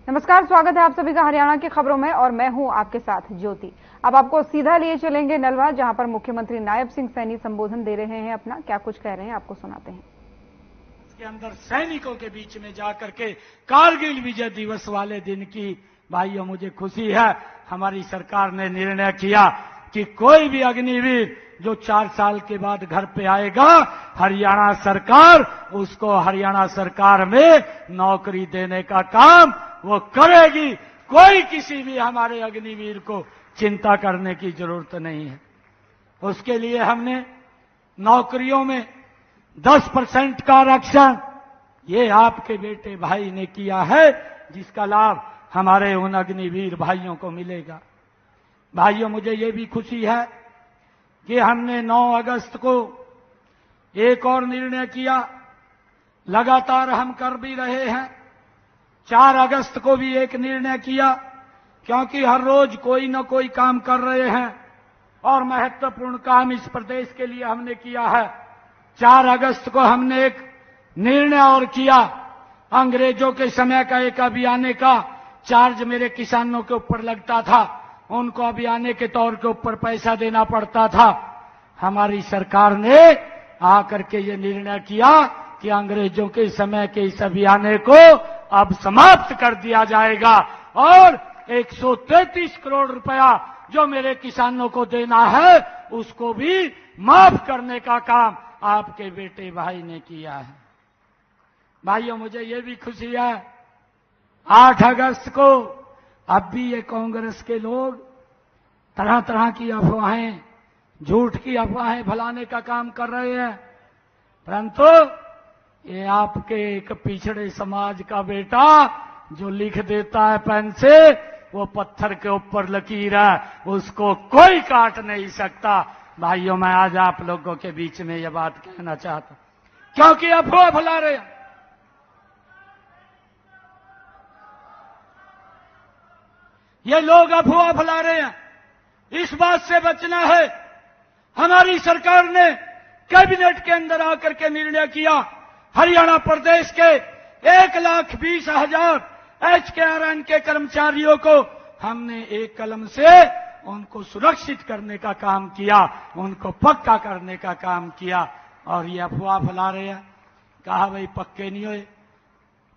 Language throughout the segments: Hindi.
नमस्कार, स्वागत है आप सभी का हरियाणा की खबरों में और मैं हूं आपके साथ ज्योति। अब आपको सीधा लिए चलेंगे नलवा, जहां पर मुख्यमंत्री नायब सिंह सैनी संबोधन दे रहे हैं अपना। क्या कुछ कह रहे हैं आपको सुनाते हैं। इसके अंदर सैनिकों के बीच में जाकर के कारगिल विजय दिवस वाले दिन की भाइयों मुझे खुशी है, हमारी सरकार ने निर्णय किया कि कोई भी अग्निवीर जो 4 साल के बाद घर पे आएगा, हरियाणा सरकार उसको हरियाणा सरकार में नौकरी देने का काम वो करेगी। कोई किसी भी हमारे अग्निवीर को चिंता करने की जरूरत नहीं है। उसके लिए हमने नौकरियों में 10% का आरक्षण ये आपके बेटे भाई ने किया है, जिसका लाभ हमारे उन अग्निवीर भाइयों को मिलेगा। भाइयों, मुझे ये भी खुशी है कि हमने 9 अगस्त को एक और निर्णय किया, लगातार हम कर भी रहे हैं। 4 अगस्त को भी एक निर्णय किया, क्योंकि हर रोज कोई न कोई काम कर रहे हैं और महत्वपूर्ण काम इस प्रदेश के लिए हमने किया है। 4 अगस्त को हमने एक निर्णय और किया, अंग्रेजों के समय का एक अभियान का चार्ज मेरे किसानों के ऊपर लगता था, उनको अभियान के तौर के ऊपर पैसा देना पड़ता था। हमारी सरकार ने आकर के ये निर्णय किया कि अंग्रेजों के समय के इस अभियान को अब समाप्त कर दिया जाएगा और 133 करोड़ रुपया जो मेरे किसानों को देना है उसको भी माफ करने का काम आपके बेटे भाई ने किया है। भाइयों, मुझे ये भी खुशी है, 8 अगस्त को अब भी ये कांग्रेस के लोग तरह तरह की अफवाहें, झूठ की अफवाहें फैलाने का काम कर रहे हैं, परंतु ये आपके एक पिछड़े समाज का बेटा जो लिख देता है पेन से, वो पत्थर के ऊपर लकीर है, उसको कोई काट नहीं सकता। भाइयों, मैं आज आप लोगों के बीच में ये बात कहना चाहता हूं, क्योंकि अफवाह फैला रहे हैं। ये लोग अफवाह फैला रहे हैं, इस बात से बचना है। हमारी सरकार ने कैबिनेट के अंदर आकर के निर्णय किया, हरियाणा प्रदेश के 1,20,000 HKRN के कर्मचारियों को हमने एक कलम से उनको सुरक्षित करने का काम किया, उनको पक्का करने का काम किया। और ये अफवाह फैला रहे हैं, कहा भाई पक्के नहीं हुए।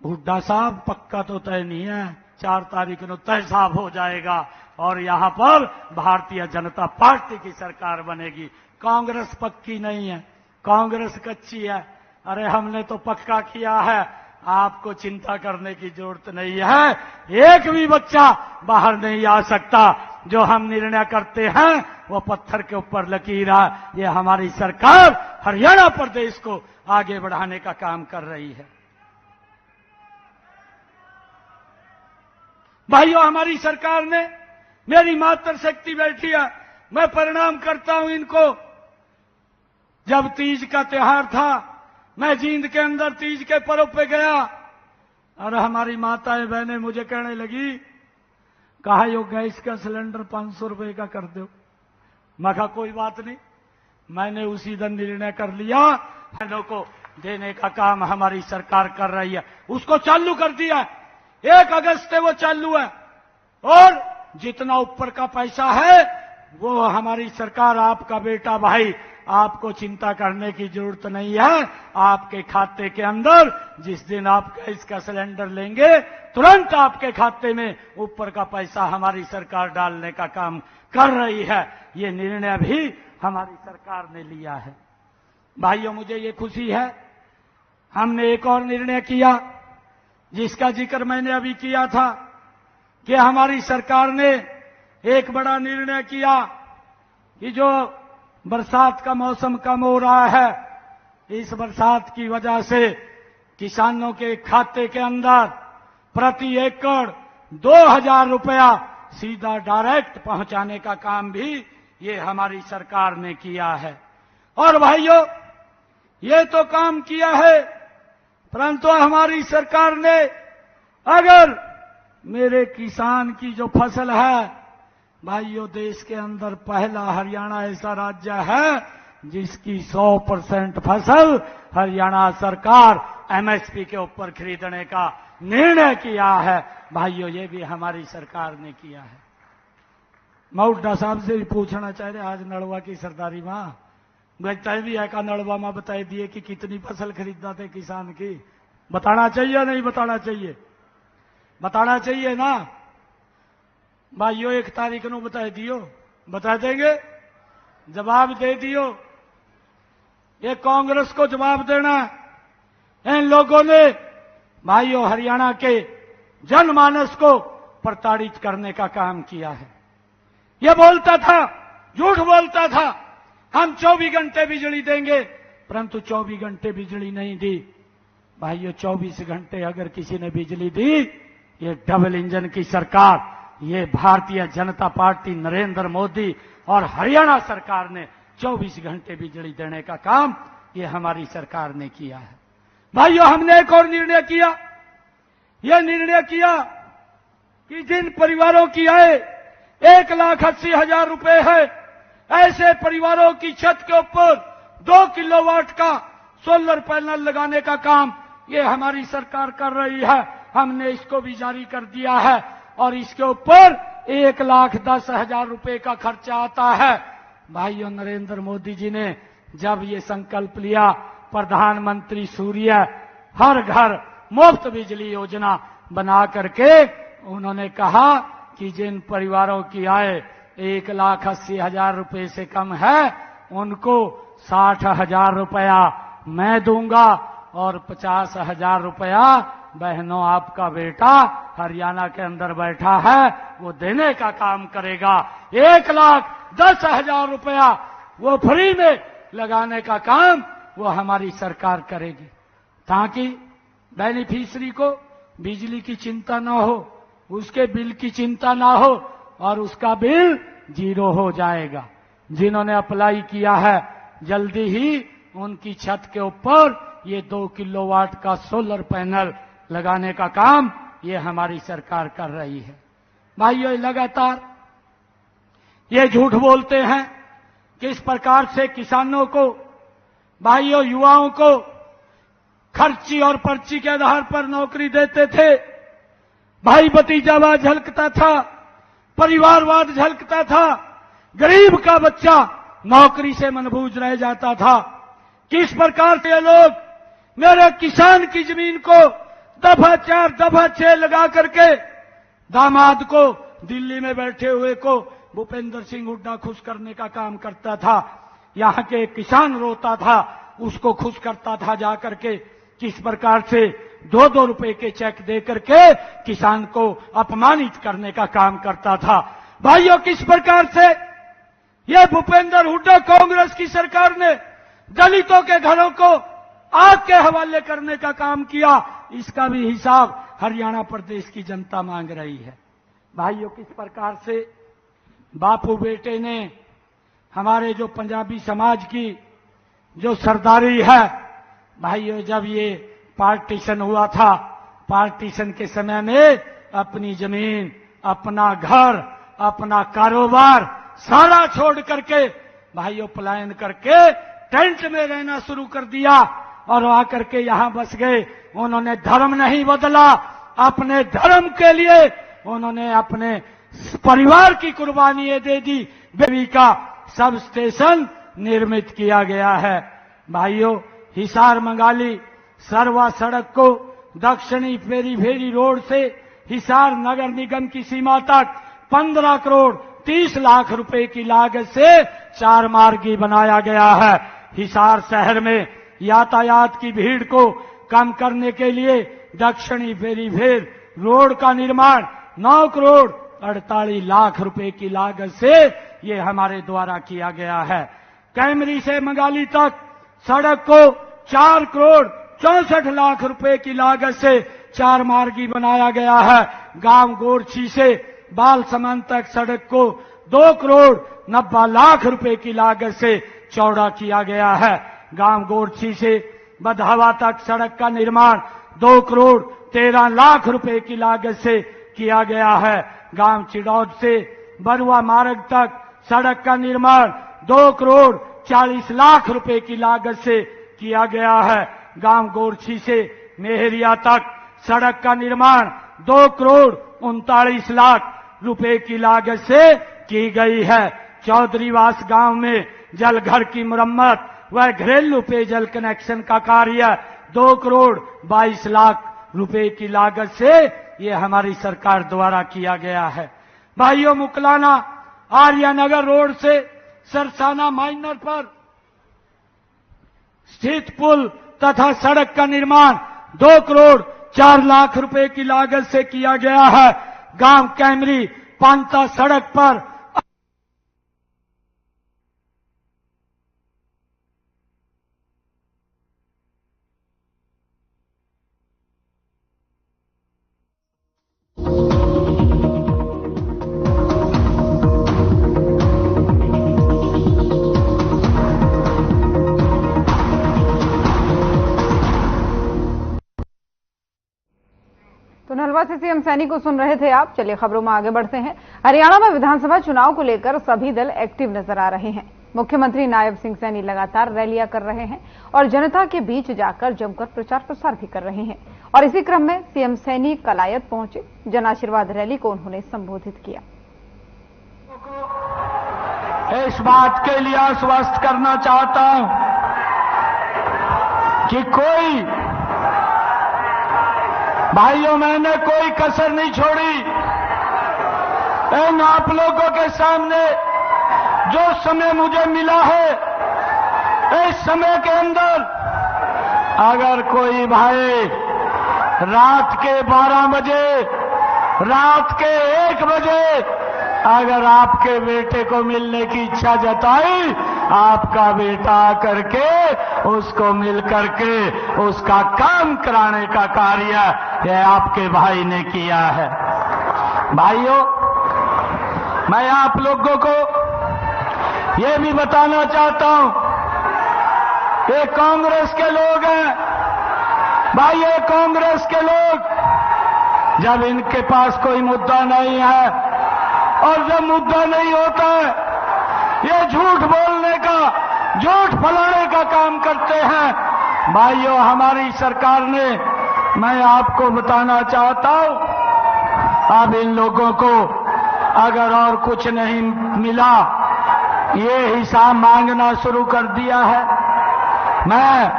बुड्ढा साहब, पक्का तो तय नहीं है, 4 तारीख को तय साफ हो जाएगा और यहां पर भारतीय जनता पार्टी की सरकार बनेगी। कांग्रेस पक्की नहीं है, कांग्रेस कच्ची है। अरे हमने तो पक्का किया है, आपको चिंता करने की जरूरत नहीं है। एक भी बच्चा बाहर नहीं आ सकता। जो हम निर्णय करते हैं वो पत्थर के ऊपर लकीर है। ये हमारी सरकार हरियाणा प्रदेश को आगे बढ़ाने का काम कर रही है। भाइयों, हमारी सरकार ने, मेरी मातृशक्ति बैठी है, मैं प्रणाम करता हूं इनको। जब तीज का त्योहार था, मैं जींद के अंदर तीज के पर्व पे गया और हमारी माताएं बहनें मुझे कहने लगी, कहा यो गैस का सिलेंडर 500 रुपए का कर दो। मैं कहा कोई बात नहीं। मैंने उसी दिन निर्णय कर लिया, बहनों को देने का काम हमारी सरकार कर रही है, उसको चालू कर दिया। 1 अगस्त से वो चालू है और जितना ऊपर का पैसा है वो हमारी सरकार, आपका बेटा भाई, आपको चिंता करने की जरूरत नहीं है। आपके खाते के अंदर जिस दिन आप गैस का सिलेंडर लेंगे, तुरंत आपके खाते में ऊपर का पैसा हमारी सरकार डालने का काम कर रही है। ये निर्णय भी हमारी सरकार ने लिया है। भाइयों, मुझे ये खुशी है, हमने एक और निर्णय किया जिसका जिक्र मैंने अभी किया था कि हमारी सरकार ने एक बड़ा निर्णय किया कि जो बरसात का मौसम कम हो रहा है, इस बरसात की वजह से किसानों के खाते के अंदर प्रति एकड़ 2,000 रुपया सीधा डायरेक्ट पहुंचाने का काम भी ये हमारी सरकार ने किया है। और भाइयों, ये तो काम किया है, परंतु हमारी सरकार ने अगर मेरे किसान की जो फसल है, भाइयों, देश के अंदर पहला हरियाणा ऐसा राज्य है जिसकी 100% फसल हरियाणा सरकार एमएसपी के ऊपर खरीदने का निर्णय किया है। भाइयों ये भी हमारी सरकार ने किया है। मैं उड्डा साहब से भी पूछना चाह रहे, आज नड़वा की सरदारी मां तय भी है का नड़वा मां बताए दिए कि कितनी फसल खरीदना थे किसान की, बताना चाहिए नहीं बताना चाहिए? बताना चाहिए ना भाइयों। 1 तारीख को बता दियो, बता देंगे, जवाब दे दियो। ये कांग्रेस को जवाब देना। इन लोगों ने भाइयों हरियाणा के जनमानस को प्रताड़ित करने का काम किया है। यह बोलता था, झूठ बोलता था, हम 24 घंटे बिजली देंगे, परंतु 24 घंटे बिजली नहीं दी। भाइयों 24 घंटे अगर किसी ने बिजली दी, ये डबल इंजन की सरकार, ये भारतीय जनता पार्टी नरेंद्र मोदी और हरियाणा सरकार ने 24 घंटे बिजली देने का काम ये हमारी सरकार ने किया है। भाइयों हमने एक और निर्णय किया। यह निर्णय किया कि जिन परिवारों की आय 1,80,000 रुपए है, ऐसे परिवारों की छत के ऊपर 2 किलोवाट का सोलर पैनल लगाने का काम ये हमारी सरकार कर रही है। हमने इसको भी जारी कर दिया है और इसके ऊपर 1,10,000 रुपए का खर्चा आता है। भाइयों नरेंद्र मोदी जी ने जब ये संकल्प लिया, प्रधानमंत्री सूर्य हर घर मुफ्त बिजली योजना बना करके उन्होंने कहा कि जिन परिवारों की आय 1,80,000 रुपए से कम है उनको 60,000 रुपया मैं दूंगा और 50,000 रुपया बहनों आपका बेटा हरियाणा के अंदर बैठा है वो देने का काम करेगा। 1,10,000 रुपया वो फ्री में लगाने का काम वो हमारी सरकार करेगी, ताकि बेनिफिशियरी को बिजली की चिंता ना हो, उसके बिल की चिंता ना हो और उसका बिल 0 हो जाएगा। जिन्होंने अप्लाई किया है जल्दी ही उनकी छत के ऊपर ये 2 किलोवाट का सोलर पैनल लगाने का काम ये हमारी सरकार कर रही है। भाइयों लगातार ये झूठ बोलते हैं कि इस प्रकार से किसानों को, भाइयों युवाओं को खर्ची और पर्ची के आधार पर नौकरी देते थे। भाई भतीजावाद झलकता था, परिवारवाद झलकता था, गरीब का बच्चा नौकरी से मनबूझ रह जाता था। किस प्रकार से ये लोग मेरे किसान की जमीन को दफा 4 दफा 6 लगा करके दामाद को, दिल्ली में बैठे हुए को भूपेंद्र सिंह हुड्डा खुश करने का काम करता था। यहां के किसान रोता था, उसको खुश करता था जाकर के। किस प्रकार से 2-2 रुपए के चेक दे करके किसान को अपमानित करने का काम करता था। भाइयों किस प्रकार से यह भूपेंद्र हुड्डा कांग्रेस की सरकार ने दलितों के घरों को आग के हवाले करने का काम किया, इसका भी हिसाब हरियाणा प्रदेश की जनता मांग रही है। भाइयों किस प्रकार से बापू बेटे ने हमारे जो पंजाबी समाज की जो सरदारी है, भाइयों जब ये पार्टीशन हुआ था, पार्टीशन के समय में अपनी जमीन, अपना घर, अपना कारोबार सारा छोड़ करके भाइयों पलायन करके टेंट में रहना शुरू कर दिया और आकर के यहां बस गए। उन्होंने धर्म नहीं बदला, अपने धर्म के लिए उन्होंने अपने परिवार की कुर्बानियां दे दी। बेबी का सब स्टेशन निर्मित किया गया है। भाइयों हिसार मंगाली सरवा सड़क को दक्षिणी फेरी रोड से हिसार नगर निगम की सीमा तक 15 करोड़ 30 लाख रुपए की लागत से 4 मार्गी बनाया गया है। हिसार शहर में यातायात की भीड़ को कम करने के लिए दक्षिणी फेरी रोड का निर्माण 9 करोड़ 48 लाख रुपए की लागत से ये हमारे द्वारा किया गया है। कैमरी से मंगाली तक सड़क को 4 करोड़ 64 लाख रुपए की लागत से 4 मार्गी बनाया गया है। गांव गोरछी से बाल समान तक सड़क को 2 करोड़ 90 लाख रुपए की लागत से चौड़ा किया गया है। गांव गोरछी से बधावा तक सड़क का निर्माण 2 करोड़ 13 लाख रुपए की लागत से किया गया है। गांव चिड़ौद से बरुआ मार्ग तक सड़क का निर्माण 2 करोड़ 40 लाख रुपए की लागत से किया गया है। गांव गोरछी से मेहरिया तक सड़क का निर्माण 2,39,00,000 रुपए की लागत से की गई है। चौधरीवास गांव में जलघर की मरम्मत व घरेलू पेयजल कनेक्शन का कार्य 2,22,00,000 रुपए की लागत से ये हमारी सरकार द्वारा किया गया है। भाइयों, मुकलाना आर्यनगर रोड से सरसाना माइनर पर स्थित पुल तथा सड़क का निर्माण 2,04,00,000 रुपए की लागत से किया गया है। गांव कैमरी पांता सड़क पर तो नलवा से सीएम सैनी को सुन रहे थे आप। चलिए खबरों में आगे बढ़ते हैं। हरियाणा में विधानसभा चुनाव को लेकर सभी दल एक्टिव नजर आ रहे हैं। मुख्यमंत्री नायब सिंह सैनी लगातार रैलियां कर रहे हैं और जनता के बीच जाकर जमकर प्रचार प्रसार भी कर रहे हैं। और इसी क्रम में सीएम सैनी कलायत पहुंचे। जन आशीर्वाद रैली को उन्होंने संबोधित किया। इस बात के लिए आश्वस्त करना चाहता हूं कि भाइयों, मैंने कोई कसर नहीं छोड़ी। इन आप लोगों के सामने जो समय मुझे मिला है, इस समय के अंदर अगर कोई भाई रात के 12 बजे, रात के 1 बजे अगर आपके बेटे को मिलने की इच्छा जताई, आपका बेटा आकर के उसको मिल करके उसका काम कराने का कार्य यह आपके भाई ने किया है। भाइयों, मैं आप लोगों को यह भी बताना चाहता हूं, ये कांग्रेस के लोग हैं। भाई, ये कांग्रेस के लोग जब इनके पास कोई मुद्दा नहीं है और जब मुद्दा नहीं होता है, ये झूठ बोलने का, झूठ फैलाने का काम करते हैं। भाइयों, हमारी सरकार ने, मैं आपको बताना चाहता हूं, अब इन लोगों को अगर और कुछ नहीं मिला, ये हिसाब मांगना शुरू कर दिया है। मैं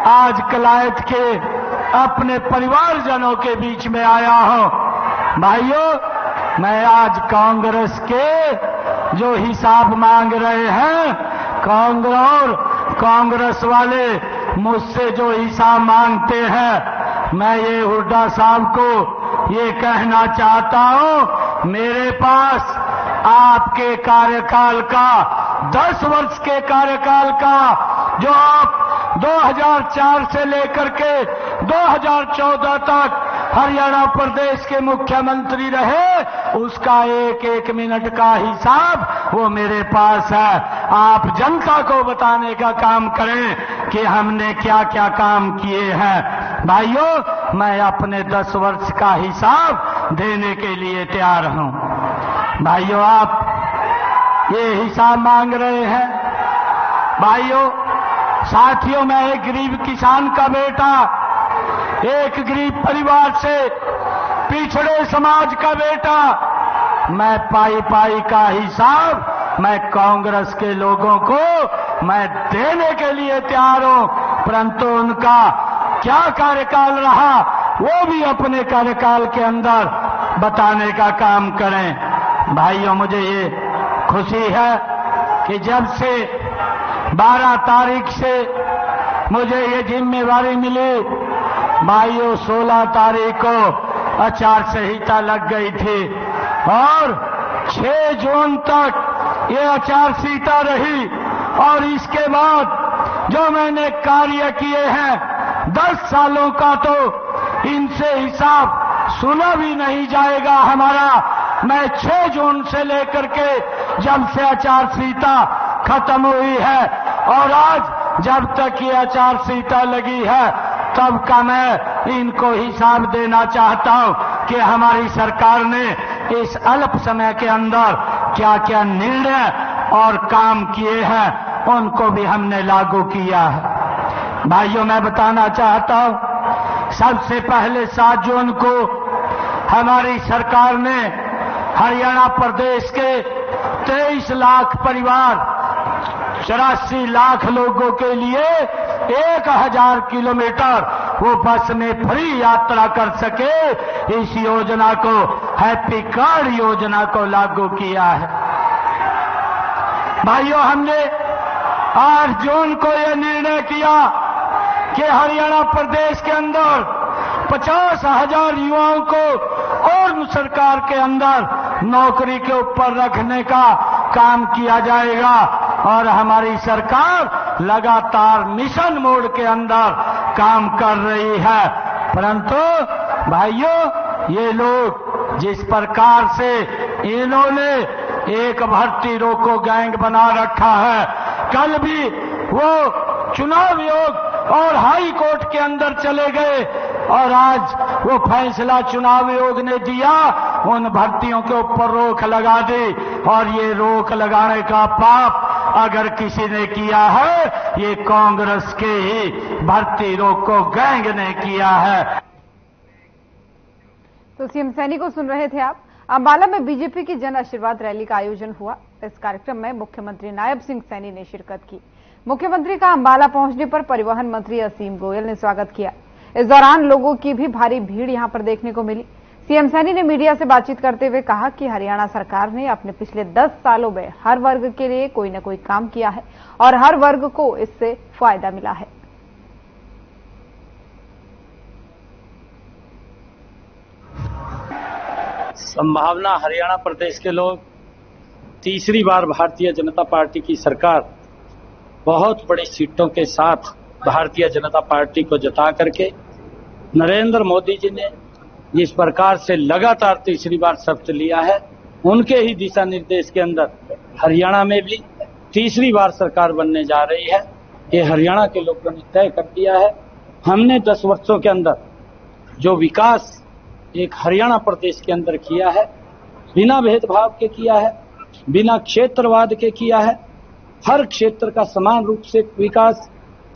आज कलायत के अपने परिवारजनों के बीच में आया हूं। भाइयों, मैं आज कांग्रेस के जो हिसाब मांग रहे हैं, कांग्रेस वाले मुझसे जो हिसाब मांगते हैं, मैं ये हुड्डा साहब को ये कहना चाहता हूं, मेरे पास आपके कार्यकाल का, 10 वर्ष के कार्यकाल का, जो आप 2004 से लेकर के 2014 तक हरियाणा प्रदेश के मुख्यमंत्री रहे, उसका 1-1 मिनट का हिसाब वो मेरे पास है। आप जनता को बताने का काम करें कि हमने क्या क्या काम किए हैं। भाइयों, मैं अपने 10 वर्ष का हिसाब देने के लिए तैयार हूं। भाइयों, आप ये हिसाब मांग रहे हैं। भाइयों, साथियों, मैं एक गरीब किसान का बेटा, एक गरीब परिवार से, पिछड़े समाज का बेटा, मैं पाई का हिसाब मैं कांग्रेस के लोगों को मैं देने के लिए तैयार हूं, परंतु उनका क्या कार्यकाल रहा वो भी अपने कार्यकाल के अंदर बताने का काम करें। भाइयों, मुझे ये खुशी है कि जब से 12 तारीख से मुझे ये जिम्मेवारी मिली, भाइयों 16 तारीख को आचार संहिता लग गई थी और 6 जून तक ये आचार संहिता रही। और इसके बाद जो मैंने कार्य किए हैं 10 सालों का, तो इनसे हिसाब सुना भी नहीं जाएगा हमारा। मैं 6 जून से लेकर के जब से आचार संहिता खत्म हुई है और आज जब तक ये आचार संहिता लगी है, तब का मैं इनको हिसाब देना चाहता हूं कि हमारी सरकार ने इस अल्प समय के अंदर क्या क्या निर्णय और काम किए हैं, उनको भी हमने लागू किया है। भाइयों, मैं बताना चाहता हूं, सबसे पहले 7 जून को हमारी सरकार ने हरियाणा प्रदेश के 23 लाख परिवार, 84 लाख लोगों के लिए 1000 किलोमीटर वो बस में फ्री यात्रा कर सके, इस योजना को, हैप्पी कार्ड योजना को लागू किया है। भाइयों, हमने 8 जून को यह निर्णय किया कि हरियाणा प्रदेश के अंदर 50,000 युवाओं को और सरकार के अंदर नौकरी के ऊपर रखने का काम किया जाएगा और हमारी सरकार लगातार मिशन मोड के अंदर काम कर रही है। परंतु भाइयों, ये लोग जिस प्रकार से इन्होंने एक भर्ती रोको गैंग बना रखा है, कल भी वो चुनाव आयोग और हाई कोर्ट के अंदर चले गए और आज वो फैसला चुनाव आयोग ने दिया, उन भर्तियों के ऊपर रोक लगा दी। और ये रोक लगाने का पाप अगर किसी ने किया है, ये कांग्रेस के ही भर्ती रोको गैंग ने किया है। तो सीएम सैनी को सुन रहे थे आप। अंबाला में बीजेपी की जन आशीर्वाद रैली का आयोजन हुआ। इस कार्यक्रम में मुख्यमंत्री नायब सिंह सैनी ने शिरकत की। मुख्यमंत्री का अंबाला पहुंचने पर परिवहन मंत्री असीम गोयल ने स्वागत किया। इस दौरान लोगों की भी भारी भीड़ यहां पर देखने को मिली। सीएम सैनी ने मीडिया से बातचीत करते हुए कहा कि हरियाणा सरकार ने अपने पिछले 10 सालों में हर वर्ग के लिए कोई न कोई काम किया है और हर वर्ग को इससे फायदा मिला है। संभावना हरियाणा प्रदेश के लोग तीसरी बार भारतीय जनता पार्टी की सरकार बहुत बड़ी सीटों के साथ भारतीय जनता पार्टी को जता करके नरेंद्र मोदी जी ने जिस प्रकार से लगातार तीसरी बार शपथ लिया है, उनके ही दिशा निर्देश के अंदर हरियाणा में भी तीसरी बार सरकार बनने जा रही है। ये हरियाणा के लोगों ने तय कर दिया है। हमने 10 वर्षों के अंदर जो विकास एक हरियाणा प्रदेश के अंदर किया है, बिना भेदभाव के किया है, बिना क्षेत्रवाद के किया है, हर क्षेत्र का समान रूप से विकास,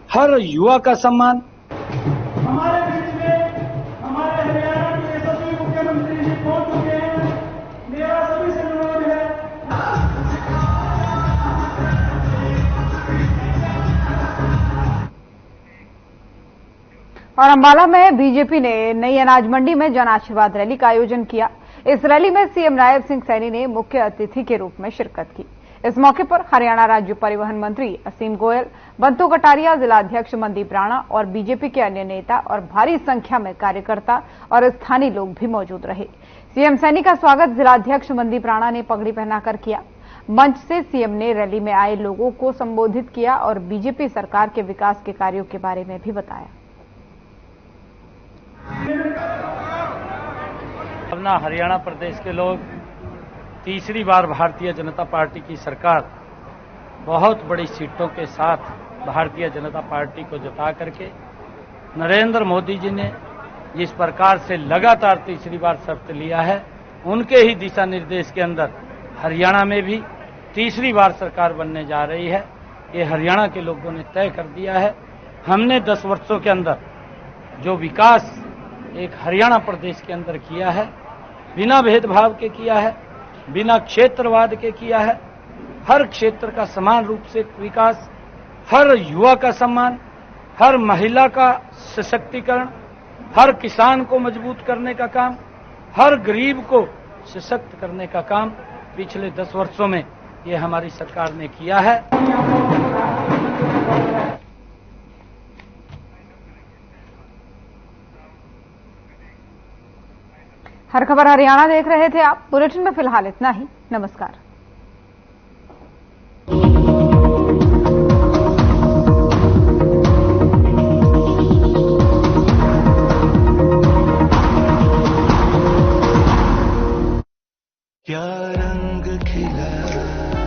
हर युवा का सम्मान। हमारे बीच में हमारे हरियाणा के यशस्वी मुख्यमंत्री जी पहुंच चुके हैं। मेरा सभी से अनुरोध है, और अंबाला में बीजेपी ने नई अनाज मंडी में जन आशीर्वाद रैली का आयोजन किया। इस रैली में सीएम नायब सिंह सैनी ने मुख्य अतिथि के रूप में शिरकत की। इस मौके पर हरियाणा राज्य परिवहन मंत्री असीम गोयल, बंतो कटारिया, जिलाध्यक्ष मनदीप राणा और बीजेपी के अन्य नेता और भारी संख्या में कार्यकर्ता और स्थानीय लोग भी मौजूद रहे। सीएम सैनी का स्वागत जिलाध्यक्ष मनदीप राणा ने पगड़ी पहनाकर किया। मंच से सीएम ने रैली में आए लोगों को संबोधित किया और बीजेपी सरकार के विकास के कार्यों के बारे में भी बताया। अपना हरियाणा प्रदेश के लोग तीसरी बार भारतीय जनता पार्टी की सरकार बहुत बड़ी सीटों के साथ भारतीय जनता पार्टी को जता करके नरेंद्र मोदी जी ने जिस प्रकार से लगातार तीसरी बार शपथ लिया है, उनके ही दिशा निर्देश के अंदर हरियाणा में भी तीसरी बार सरकार बनने जा रही है। ये हरियाणा के लोगों ने तय कर दिया है। हमने 10 वर्षों के अंदर जो विकास एक हरियाणा प्रदेश के अंदर किया है, बिना भेदभाव के किया है, बिना क्षेत्रवाद के किया है, हर क्षेत्र का समान रूप से विकास, हर युवा का सम्मान, हर महिला का सशक्तिकरण, हर किसान को मजबूत करने का काम, हर गरीब को सशक्त करने का काम पिछले 10 वर्षों में ये हमारी सरकार ने किया है। हर खबर हरियाणा देख रहे थे आप। बुलेटिन में फिलहाल इतना ही। नमस्कार।